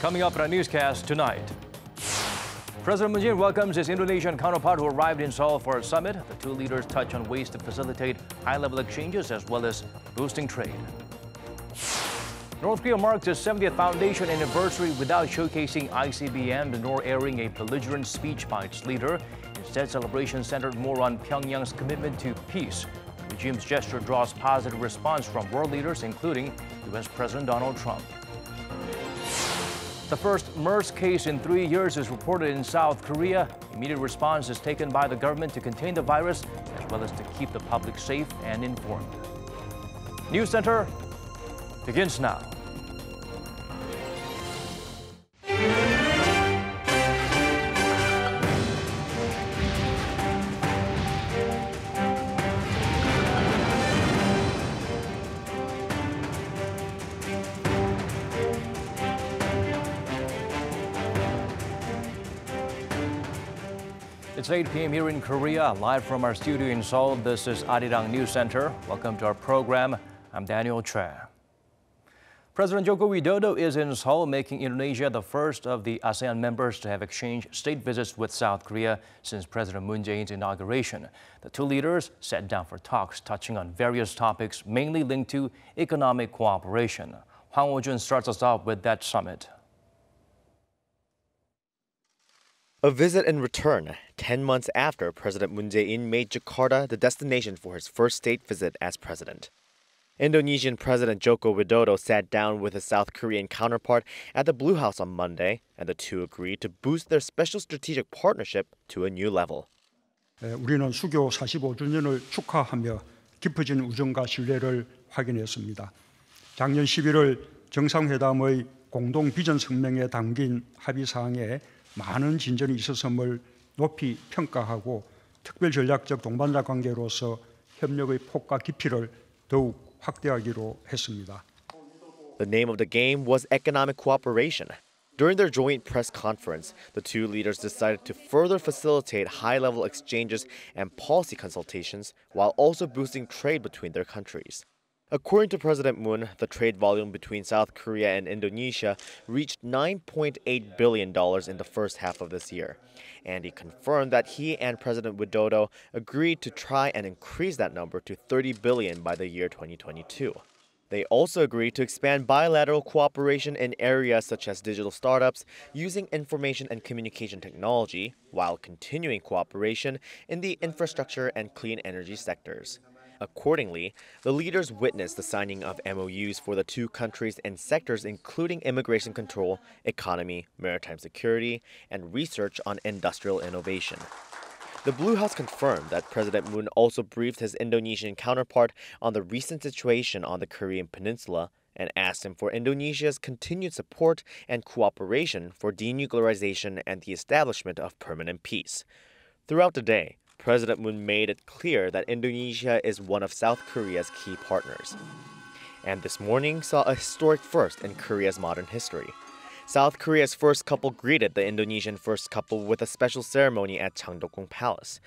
Coming up in our newscast tonight. President Moon Jae-in welcomes his Indonesian counterpart who arrived in Seoul for a summit. The two leaders touch on ways to facilitate high-level exchanges as well as boosting trade. North Korea marks its 70th foundation anniversary without showcasing ICBMs nor airing a belligerent speech by its leader. Instead, celebrations centered more on Pyongyang's commitment to peace. The regime's gesture draws positive response from world leaders, including U.S. President Donald Trump. The first MERS case in 3 years is reported in South Korea. Immediate response is taken by the government to contain the virus, as well as to keep the public safe and informed. News Center begins now. It's 8 p.m. here in Korea, live from our studio in Seoul. This is Arirang News Center. Welcome to our program. I'm Daniel Choi. President Joko Widodo is in Seoul, making Indonesia the first of the ASEAN members to have exchanged state visits with South Korea since President Moon Jae-in's inauguration. The two leaders sat down for talks touching on various topics, mainly linked to economic cooperation. Hwang Ho-jun starts us off with that summit. A visit in return, 10 months after President Moon Jae-in made Jakarta the destination for his first state visit as president. Indonesian President Joko Widodo sat down with his South Korean counterpart at the Blue House on Monday, and the two agreed to boost their special strategic partnership to a new level. 우리는 수교 45주년을 축하하며 깊어진 우정과 신뢰를 확인했습니다. 작년 11월 정상회담의 공동 비전 성명에 담긴 합의사항에 많은 진전이 있었음을 높이 평가하고 특별 전략적 동반자 관계로서 협력의 폭과 깊이를 더욱 확대하기로 했습니다. The name of the game was economic cooperation. During their joint press conference, the two leaders decided to further facilitate high-level exchanges and policy consultations while also boosting trade between their countries. According to President Moon, the trade volume between South Korea and Indonesia reached $9.8 billion in the first half of this year. And he confirmed that he and President Widodo agreed to try and increase that number to $30 billion by the year 2022. They also agreed to expand bilateral cooperation in areas such as digital startups using information and communication technology, while continuing cooperation in the infrastructure and clean energy sectors. Accordingly, the leaders witnessed the signing of MOUs for the two countries in sectors including immigration control, economy, maritime security, and research on industrial innovation. The Blue House confirmed that President Moon also briefed his Indonesian counterpart on the recent situation on the Korean peninsula and asked him for Indonesia's continued support and cooperation for denuclearization and the establishment of permanent peace. Throughout the day, President Moon made it clear that Indonesia is one of South Korea's key partners. And this morning saw a historic first in Korea's modern history. South Korea's first couple greeted the Indonesian first couple with a special ceremony at Changdeokgung Palace,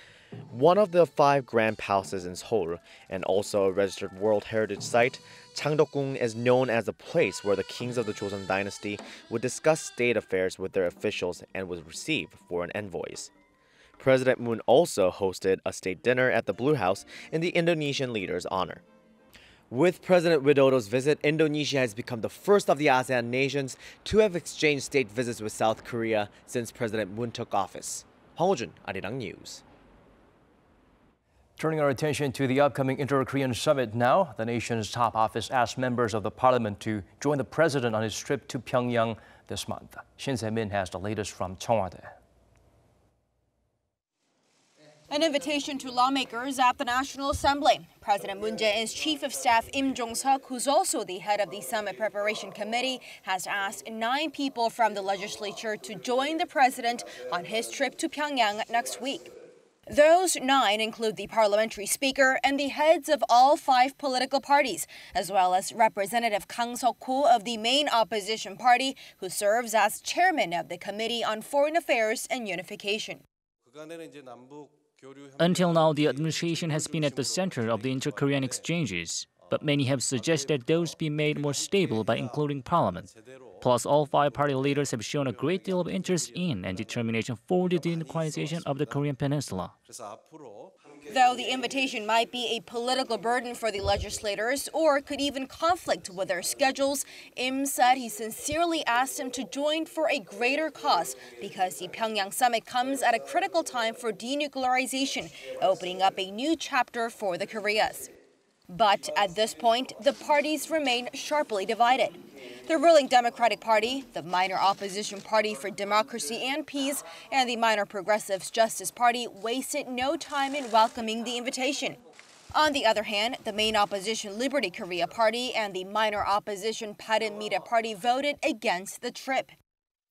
one of the 5 grand palaces in Seoul, and also a registered World Heritage Site. Changdeokgung is known as the place where the kings of the Joseon dynasty would discuss state affairs with their officials and would receive foreign envoys. President Moon also hosted a state dinner at the Blue House in the Indonesian leader's honor. With President Widodo's visit, Indonesia has become the first of the ASEAN nations to have exchanged state visits with South Korea since President Moon took office. Hwang Ho-jun, Arirang News. Turning our attention to the upcoming Inter-Korean summit now, the nation's top office asked members of the parliament to join the president on his trip to Pyongyang this month. Shin Se-min has the latest from Cheongwade. An invitation to lawmakers at the National Assembly. President Moon Jae-in's chief of staff Im Jong-suk, who's also the head of the Summit Preparation Committee, has asked 9 people from the legislature to join the president on his trip to Pyongyang next week. Those 9 include the parliamentary speaker and the heads of all 5 political parties, as well as Representative Kang Seok-ho of the main opposition party, who serves as chairman of the Committee on Foreign Affairs and Unification. Until now, the administration has been at the center of the inter-Korean exchanges, but many have suggested those be made more stable by including parliament. Plus, all five party leaders have shown a great deal of interest in and determination for the denuclearization of the Korean peninsula. Though the invitation might be a political burden for the legislators or could even conflict with their schedules, Im said he sincerely asked them to join for a greater cause because the Pyongyang summit comes at a critical time for denuclearization, opening up a new chapter for the Koreas. But at this point, the parties remain sharply divided. The ruling Democratic Party, the minor opposition Party for Democracy and Peace, and the minor Progressives Justice Party wasted no time in welcoming the invitation. On the other hand, the main opposition Liberty Korea Party and the minor opposition Bareunmirae Party voted against the trip.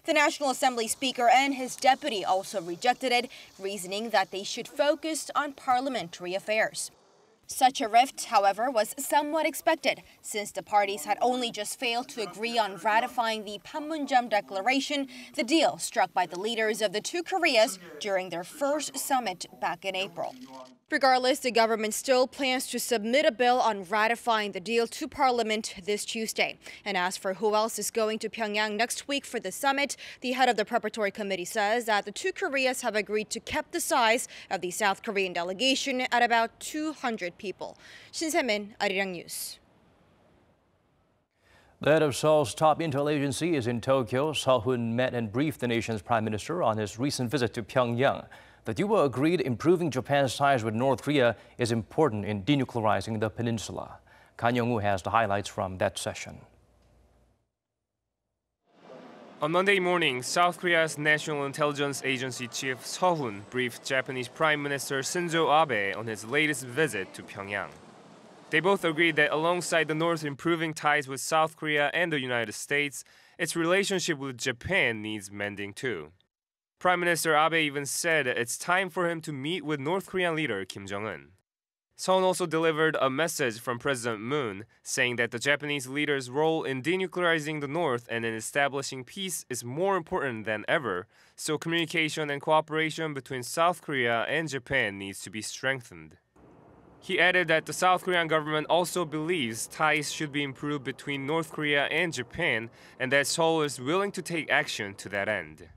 The National Assembly Speaker and his deputy also rejected it, reasoning that they should focus on parliamentary affairs. Such a rift, however, was somewhat expected, since the parties had only just failed to agree on ratifying the Panmunjom Declaration, the deal struck by the leaders of the two Koreas during their first summit back in April. Regardless, the government still plans to submit a bill on ratifying the deal to Parliament this Tuesday. And as for who else is going to Pyongyang next week for the summit, the head of the preparatory committee says that the two Koreas have agreed to keep the size of the South Korean delegation at about 200 people. Shin Se-min, Arirang News. The head of Seoul's top intel agency is in Tokyo. Suh Hoon met and briefed the nation's prime minister on his recent visit to Pyongyang. The duo agreed improving Japan's ties with North Korea is important in denuclearizing the peninsula. Kan Young-woo has the highlights from that session. On Monday morning, South Korea's National Intelligence Agency Chief Suh Hoon briefed Japanese Prime Minister Shinzo Abe on his latest visit to Pyongyang. They both agreed that alongside the North improving ties with South Korea and the United States, its relationship with Japan needs mending too. Prime Minister Abe even said it's time for him to meet with North Korean leader Kim Jong-un. Seoul also delivered a message from President Moon saying that the Japanese leader's role in denuclearizing the North and in establishing peace is more important than ever, so communication and cooperation between South Korea and Japan needs to be strengthened. He added that the South Korean government also believes ties should be improved between North Korea and Japan and that Seoul is willing to take action to that end.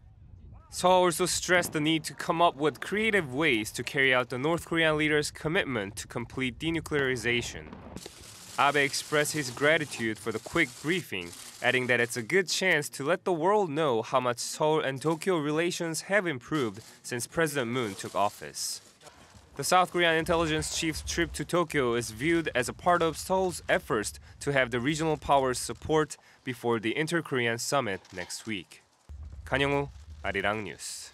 Seoul also stressed the need to come up with creative ways to carry out the North Korean leader's commitment to complete denuclearization. Abe expressed his gratitude for the quick briefing, adding that it's a good chance to let the world know how much Seoul and Tokyo relations have improved since President Moon took office. The South Korean intelligence chief's trip to Tokyo is viewed as a part of Seoul's efforts to have the regional powers' support before the Inter-Korean summit next week. Kan Young-woo, Arirang News.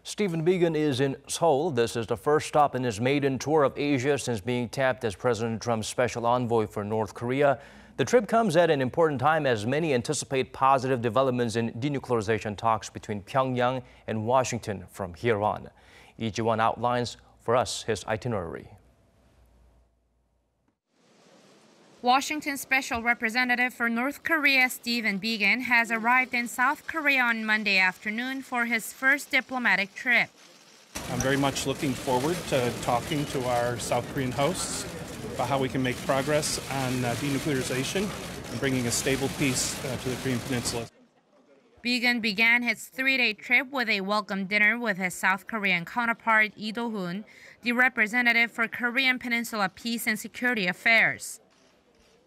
Stephen Biegun is in Seoul. This is the first stop in his maiden tour of Asia since being tapped as President Trump's special envoy for North Korea. The trip comes at an important time as many anticipate positive developments in denuclearization talks between Pyongyang and Washington from here on. Lee Ji-won outlines for us his itinerary. Washington Special Representative for North Korea Stephen Biegun has arrived in South Korea on Monday afternoon for his first diplomatic trip. I'm very much looking forward to talking to our South Korean hosts about how we can make progress on denuclearization and bringing a stable peace to the Korean Peninsula. Biegun began his 3-day trip with a welcome dinner with his South Korean counterpart Lee Do-hoon, the representative for Korean Peninsula Peace and Security Affairs.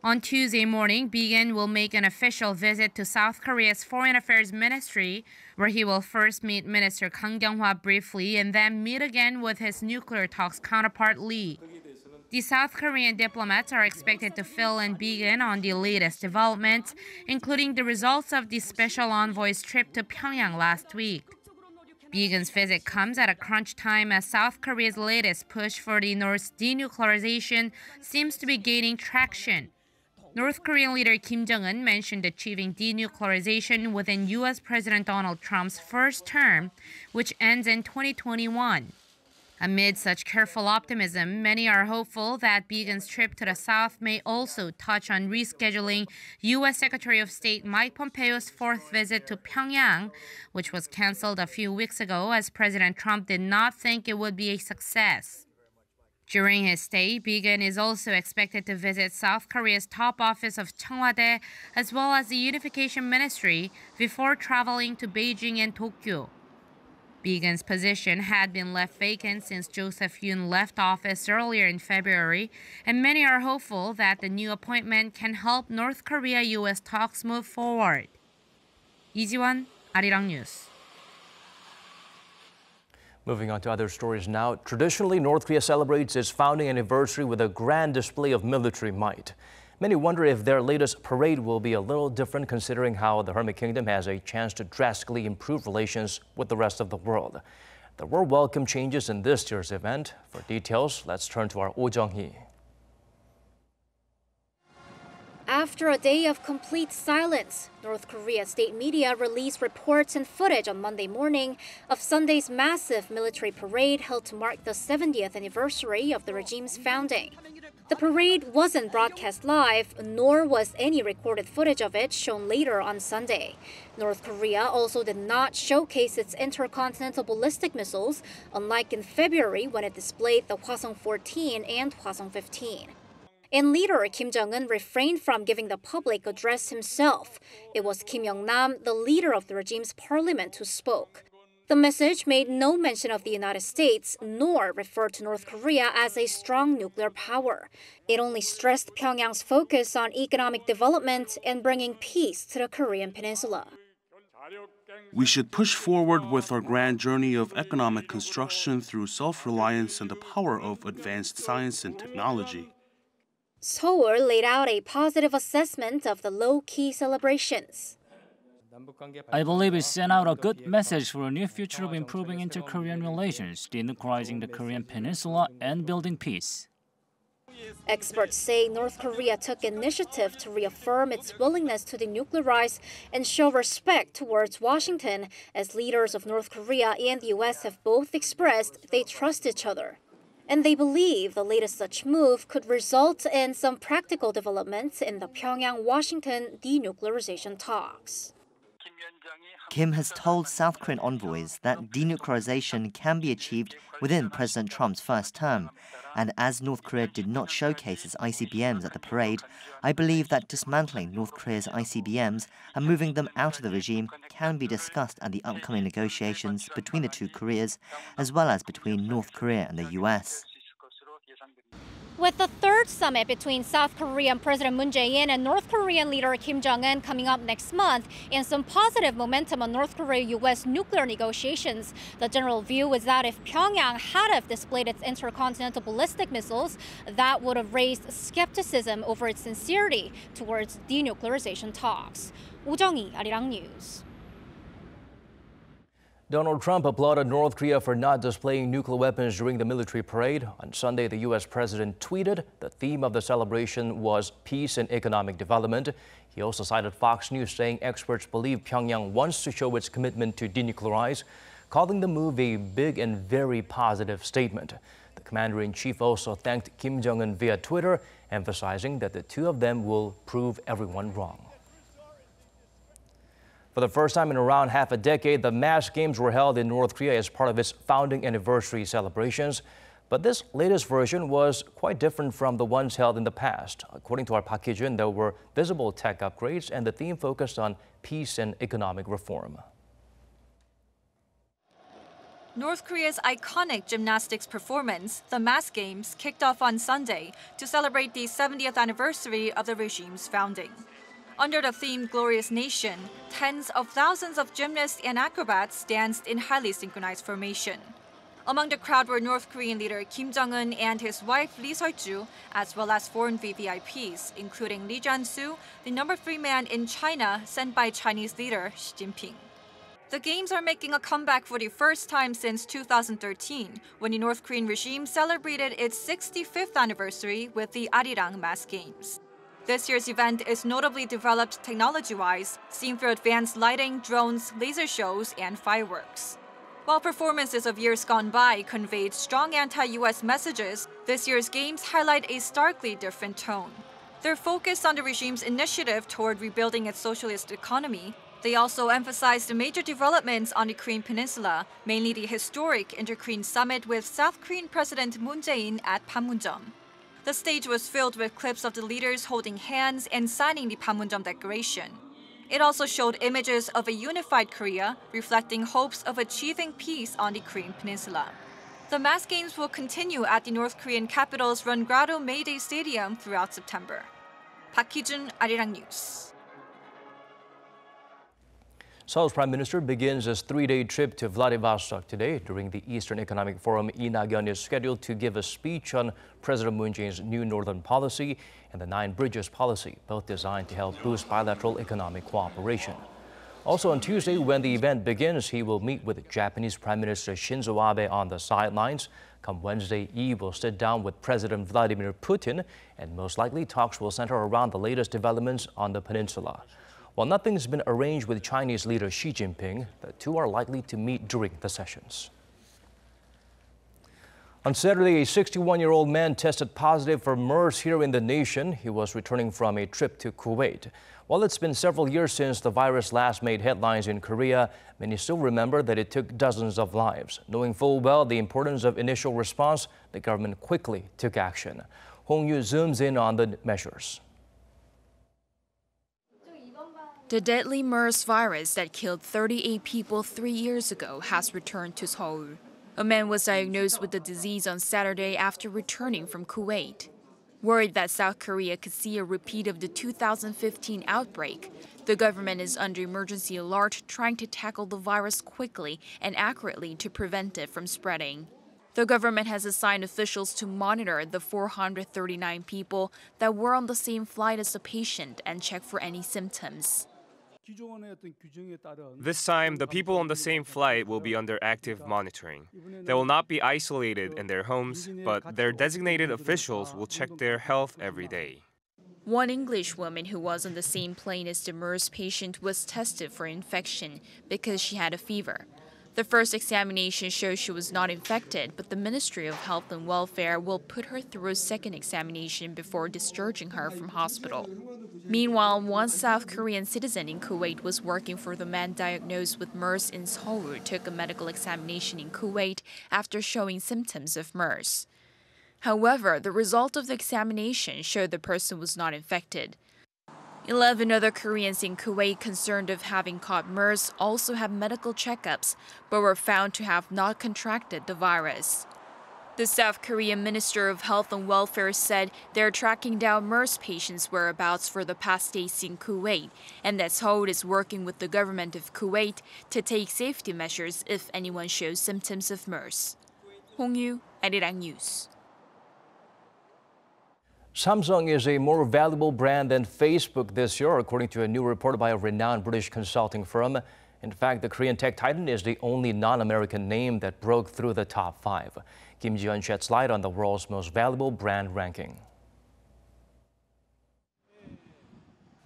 On Tuesday morning, Biegun will make an official visit to South Korea's Foreign Affairs Ministry, where he will first meet Minister Kang Kyung-hwa briefly and then meet again with his nuclear talks counterpart Lee. The South Korean diplomats are expected to fill in Biegun on the latest developments, including the results of the special envoy's trip to Pyongyang last week. Biegun's visit comes at a crunch time as South Korea's latest push for the North's denuclearization seems to be gaining traction. North Korean leader Kim Jong-un mentioned achieving denuclearization within U.S. President Donald Trump's first term, which ends in 2021. Amid such careful optimism, many are hopeful that Bigen's trip to the South may also touch on rescheduling U.S. Secretary of State Mike Pompeo's fourth visit to Pyongyang, which was canceled a few weeks ago as President Trump did not think it would be a success. During his stay, Bigen is also expected to visit South Korea's top office of Cheongwade as well as the Unification Ministry before traveling to Beijing and Tokyo. Bigen's position had been left vacant since Suh Hoon left office earlier in February, and many are hopeful that the new appointment can help North Korea-U.S. talks move forward. 이지원, Arirang News. Moving on to other stories now. Traditionally, North Korea celebrates its founding anniversary with a grand display of military might. Many wonder if their latest parade will be a little different considering how the Hermit Kingdom has a chance to drastically improve relations with the rest of the world. There were welcome changes in this year's event. For details, let's turn to our Oh Jung-hee. After a day of complete silence, North Korea state media released reports and footage on Monday morning of Sunday's massive military parade held to mark the 70th anniversary of the regime's founding. The parade wasn't broadcast live, nor was any recorded footage of it shown later on Sunday. North Korea also did not showcase its intercontinental ballistic missiles, unlike in February when it displayed the Hwasong-14 and Hwasong-15. And leader Kim Jong-un refrained from giving the public address himself. It was Kim Yong-nam, the leader of the regime's parliament, who spoke. The message made no mention of the United States, nor referred to North Korea as a strong nuclear power. It only stressed Pyongyang's focus on economic development and bringing peace to the Korean peninsula. We should push forward with our grand journey of economic construction through self-reliance and the power of advanced science and technology. Seoul laid out a positive assessment of the low-key celebrations. I believe it sent out a good message for a new future of improving inter-Korean relations, denuclearizing the Korean peninsula, and building peace. Experts say North Korea took initiative to reaffirm its willingness to denuclearize and show respect towards Washington, as leaders of North Korea and the U.S. have both expressed they trust each other. And they believe the latest such move could result in some practical developments in the Pyongyang-Washington denuclearization talks. Kim has told South Korean envoys that denuclearization can be achieved within President Trump's first term. And as North Korea did not showcase its ICBMs at the parade, I believe that dismantling North Korea's ICBMs and moving them out of the regime can be discussed at the upcoming negotiations between the two Koreas, as well as between North Korea and the US. With the third summit between South Korean President Moon Jae-in and North Korean leader Kim Jong-un coming up next month, and some positive momentum on North Korea-U.S. nuclear negotiations, the general view is that if Pyongyang had have displayed its intercontinental ballistic missiles, that would have raised skepticism over its sincerity towards denuclearization talks. Oh Jung-hee, Arirang News. Donald Trump applauded North Korea for not displaying nuclear weapons during the military parade. On Sunday, the U.S. president tweeted the theme of the celebration was peace and economic development. He also cited Fox News saying experts believe Pyongyang wants to show its commitment to denuclearize, calling the move a big and very positive statement. The commander-in-chief also thanked Kim Jong-un via Twitter, emphasizing that the two of them will prove everyone wrong. For the first time in around half a decade, the mass games were held in North Korea as part of its founding anniversary celebrations. But this latest version was quite different from the ones held in the past. According to our Park Hee-jun, there were visible tech upgrades and the theme focused on peace and economic reform. North Korea's iconic gymnastics performance, the Mass Games, kicked off on Sunday to celebrate the 70th anniversary of the regime's founding. Under the theme Glorious Nation, tens of thousands of gymnasts and acrobats danced in highly synchronized formation. Among the crowd were North Korean leader Kim Jong-un and his wife Lee Seol-ju, as well as foreign VVIPs, including Lee Jan-soo, the number 3 man in China sent by Chinese leader Xi Jinping. The Games are making a comeback for the first time since 2013, when the North Korean regime celebrated its 65th anniversary with the Arirang Mass Games. This year's event is notably developed technology-wise, seen through advanced lighting, drones, laser shows, and fireworks. While performances of years gone by conveyed strong anti-US messages, this year's games highlight a starkly different tone. They're focused on the regime's initiative toward rebuilding its socialist economy. They also emphasize the major developments on the Korean Peninsula, mainly the historic Inter-Korean Summit with South Korean President Moon Jae-in at Panmunjom. The stage was filled with clips of the leaders holding hands and signing the Panmunjom Declaration. It also showed images of a unified Korea, reflecting hopes of achieving peace on the Korean Peninsula. The mass games will continue at the North Korean capital's Rungrado May Day Stadium throughout September. Park Hee-jun, Arirang News. Seoul's Prime Minister begins his three-day trip to Vladivostok today. During the Eastern Economic Forum, Lee Nak-yeon is scheduled to give a speech on President Moon Jae-in's new Northern Policy and the Nine Bridges Policy, both designed to help boost bilateral economic cooperation. Also on Tuesday, when the event begins, he will meet with Japanese Prime Minister Shinzo Abe on the sidelines. Come Wednesday, Lee will sit down with President Vladimir Putin, and most likely talks will center around the latest developments on the peninsula. While nothing's been arranged with Chinese leader Xi Jinping, the two are likely to meet during the sessions. On Saturday, a 61-year-old man tested positive for MERS here in the nation. He was returning from a trip to Kuwait. While it's been several years since the virus last made headlines in Korea, many still remember that it took dozens of lives. Knowing full well the importance of initial response, the government quickly took action. Hong Yu zooms in on the measures. The deadly MERS virus that killed 38 people 3 years ago has returned to Seoul. A man was diagnosed with the disease on Saturday after returning from Kuwait. Worried that South Korea could see a repeat of the 2015 outbreak, the government is under emergency alert, trying to tackle the virus quickly and accurately to prevent it from spreading. The government has assigned officials to monitor the 439 people that were on the same flight as the patient and check for any symptoms. This time, the people on the same flight will be under active monitoring. They will not be isolated in their homes, but their designated officials will check their health every day. One English woman who was on the same plane as the MERS patient was tested for infection because she had a fever. The first examination shows she was not infected, but the Ministry of Health and Welfare will put her through a second examination before discharging her from hospital. Meanwhile, one South Korean citizen in Kuwait was working for the man diagnosed with MERS in Seoul took a medical examination in Kuwait after showing symptoms of MERS. However, the result of the examination showed the person was not infected. 11 other Koreans in Kuwait concerned of having caught MERS also had medical checkups, but were found to have not contracted the virus. The South Korean Minister of Health and Welfare said they're tracking down MERS patients' whereabouts for the past days in Kuwait, and that Seoul is working with the government of Kuwait to take safety measures if anyone shows symptoms of MERS. Hong Yu, Arirang News. Samsung is a more valuable brand than Facebook this year, according to a new report by a renowned British consulting firm. In fact, the Korean tech titan is the only non-American name that broke through the top 5. Kim Jong-un sheds light on the world's most valuable brand ranking.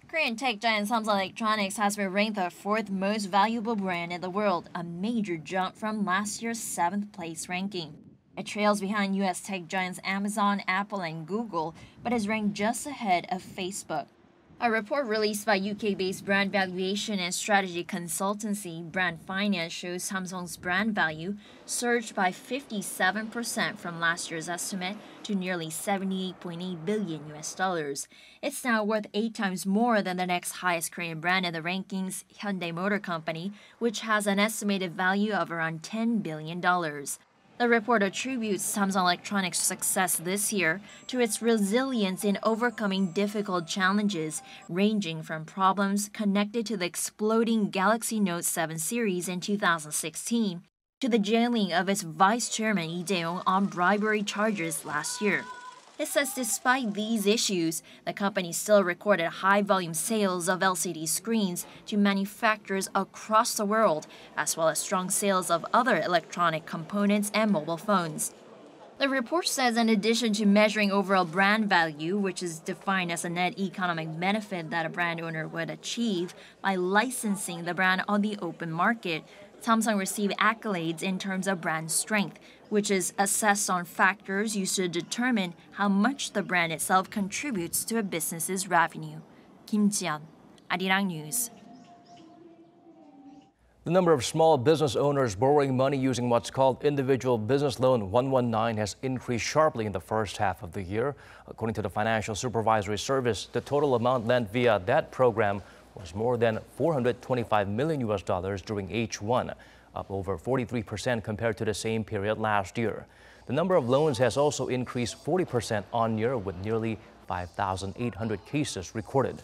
Korean tech giant Samsung Electronics has been ranked the 4th most valuable brand in the world, a major jump from last year's 7th place ranking. It trails behind U.S. tech giants Amazon, Apple, and Google, but is ranked just ahead of Facebook. A report released by UK-based brand valuation and strategy consultancy Brand Finance shows Samsung's brand value surged by 57% from last year's estimate to nearly $78.8 billion. It's now worth 8 times more than the next highest Korean brand in the rankings, Hyundai Motor Company, which has an estimated value of around $10 billion. The report attributes Samsung Electronics' success this year to its resilience in overcoming difficult challenges, ranging from problems connected to the exploding Galaxy Note 7 series in 2016 to the jailing of its vice chairman Lee Jae-yong on bribery charges last year. It says despite these issues, the company still recorded high-volume sales of LCD screens to manufacturers across the world, as well as strong sales of other electronic components and mobile phones. The report says in addition to measuring overall brand value, which is defined as a net economic benefit that a brand owner would achieve by licensing the brand on the open market, Samsung received accolades in terms of brand strength, which is assessed on factors used to determine how much the brand itself contributes to a business's revenue. Kim Ji-yeon, Arirang News. The number of small business owners borrowing money using what's called Individual Business Loan 119 has increased sharply in the first half of the year. According to the Financial Supervisory Service, the total amount lent via that program was more than $425 million during H1, up over 43% compared to the same period last year. The number of loans has also increased 40% on year, with nearly 5,800 cases recorded.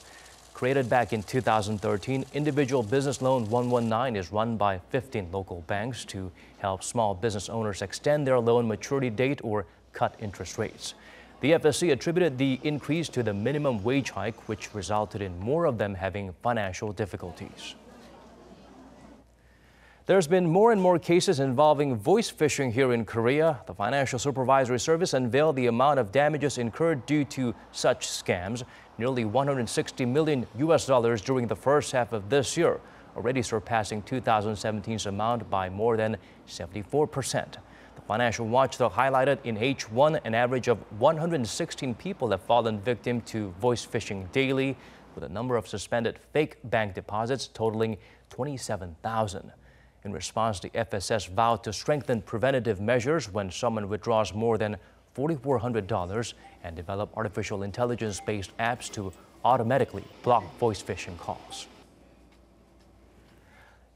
Created back in 2013, Individual Business Loan 119 is run by 15 local banks to help small business owners extend their loan maturity date or cut interest rates. The FSC attributed the increase to the minimum wage hike, which resulted in more of them having financial difficulties. There's been more and more cases involving voice phishing here in Korea. The Financial Supervisory Service unveiled the amount of damages incurred due to such scams, nearly $160 million during the first half of this year, already surpassing 2017's amount by more than 74%. The Financial Watchdog highlighted in H1 an average of 116 people have fallen victim to voice phishing daily, with a number of suspended fake bank deposits totaling 27,000. In response, the FSS vowed to strengthen preventative measures when someone withdraws more than $4,400 and develop artificial intelligence-based apps to automatically block voice phishing calls.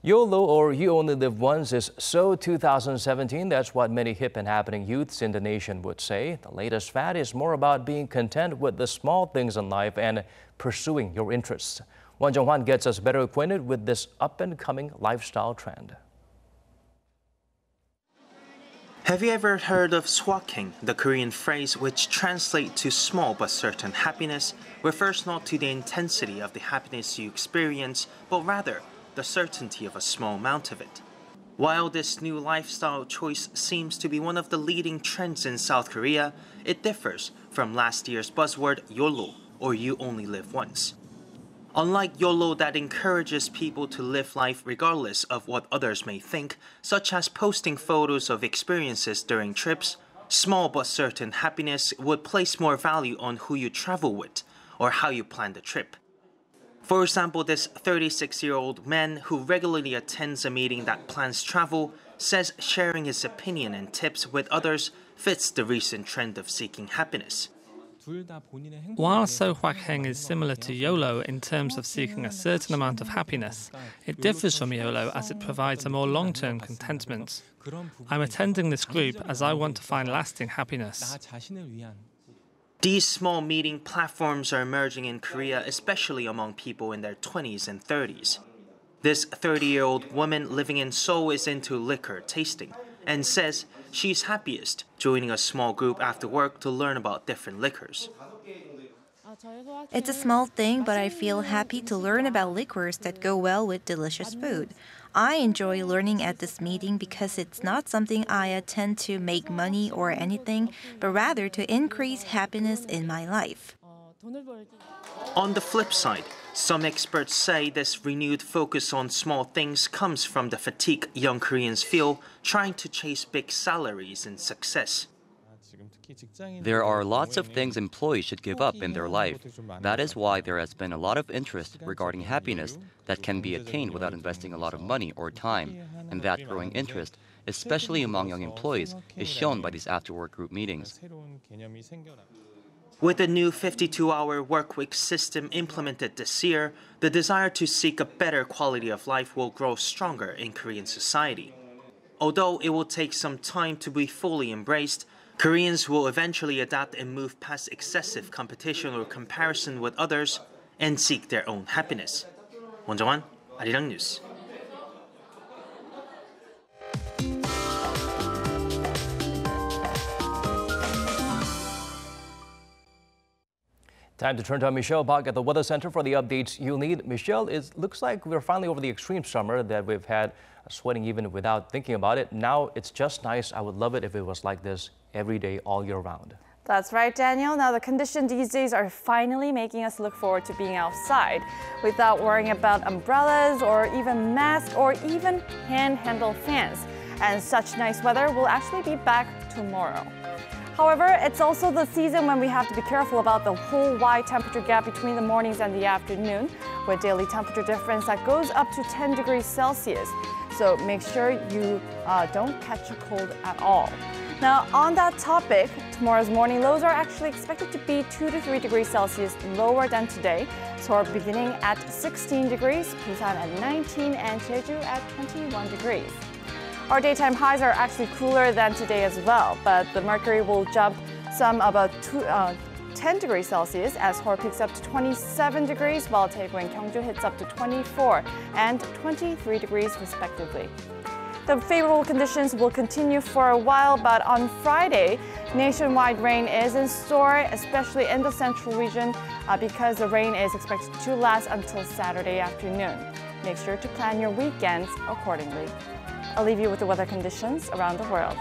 YOLO, or You Only Live Once, is so 2017. That's what many hip and happening youths in the nation would say. The latest fad is more about being content with the small things in life and pursuing your interests. Won Jung-hwan gets us better acquainted with this up-and-coming lifestyle trend. Have you ever heard of swaking? The Korean phrase, which translates to small but certain happiness, refers not to the intensity of the happiness you experience, but rather the certainty of a small amount of it. While this new lifestyle choice seems to be one of the leading trends in South Korea, it differs from last year's buzzword YOLO, or You Only Live Once. Unlike YOLO that encourages people to live life regardless of what others may think, such as posting photos of experiences during trips, small but certain happiness would place more value on who you travel with or how you plan the trip. For example, this 36-year-old man who regularly attends a meeting that plans travel says sharing his opinion and tips with others fits the recent trend of seeking happiness. While Seouls is similar to YOLO in terms of seeking a certain amount of happiness, it differs from YOLO as it provides a more long-term contentment. I'm attending this group as I want to find lasting happiness. These small meeting platforms are emerging in Korea, especially among people in their 20s and 30s. This 30-year-old woman living in Seoul is into liquor tasting and says she's happiest joining a small group after work to learn about different liquors. It's a small thing, but I feel happy to learn about liquors that go well with delicious food. I enjoy learning at this meeting because it's not something I attend to make money or anything, but rather to increase happiness in my life. On the flip side, some experts say this renewed focus on small things comes from the fatigue young Koreans feel trying to chase big salaries and success. There are lots of things employees should give up in their life. That is why there has been a lot of interest regarding happiness that can be attained without investing a lot of money or time. And that growing interest, especially among young employees, is shown by these after-work group meetings. With the new 52-hour workweek system implemented this year, the desire to seek a better quality of life will grow stronger in Korean society. Although it will take some time to be fully embraced, Koreans will eventually adapt and move past excessive competition or comparison with others and seek their own happiness. Won Jung-hwan, Arirang News. Time to turn to Michelle back at the Weather Center for the updates you'll need. Michelle, it looks like we're finally over the extreme summer that we've had, sweating even without thinking about it. Now it's just nice. I would love it if it was like this every day, all year round. That's right, Daniel. Now, the conditions these days are finally making us look forward to being outside without worrying about umbrellas or even masks or even hand-handled fans. And such nice weather will actually be back tomorrow. However, it's also the season when we have to be careful about the whole wide temperature gap between the mornings and the afternoon, with daily temperature difference that goes up to 10 degrees Celsius. So make sure you don't catch a cold at all. Now, on that topic, tomorrow's morning lows are actually expected to be 2 to 3 degrees Celsius lower than today. Seoul beginning at 16 degrees, Busan at 19, and Jeju at 21 degrees. Our daytime highs are actually cooler than today as well, but the mercury will jump some about 10 degrees Celsius as Seoul peaks up to 27 degrees, while Daegu and Gyeongju hits up to 24 and 23 degrees respectively. The favorable conditions will continue for a while, but on Friday, nationwide rain is in store, especially in the central region, because the rain is expected to last until Saturday afternoon. Make sure to plan your weekends accordingly. I'll leave you with the weather conditions around the world.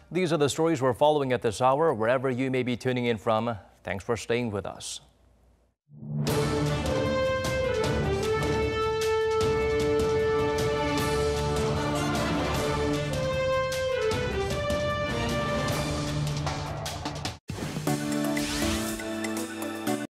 These are the stories we're following at this hour. Wherever you may be tuning in from, thanks for staying with us.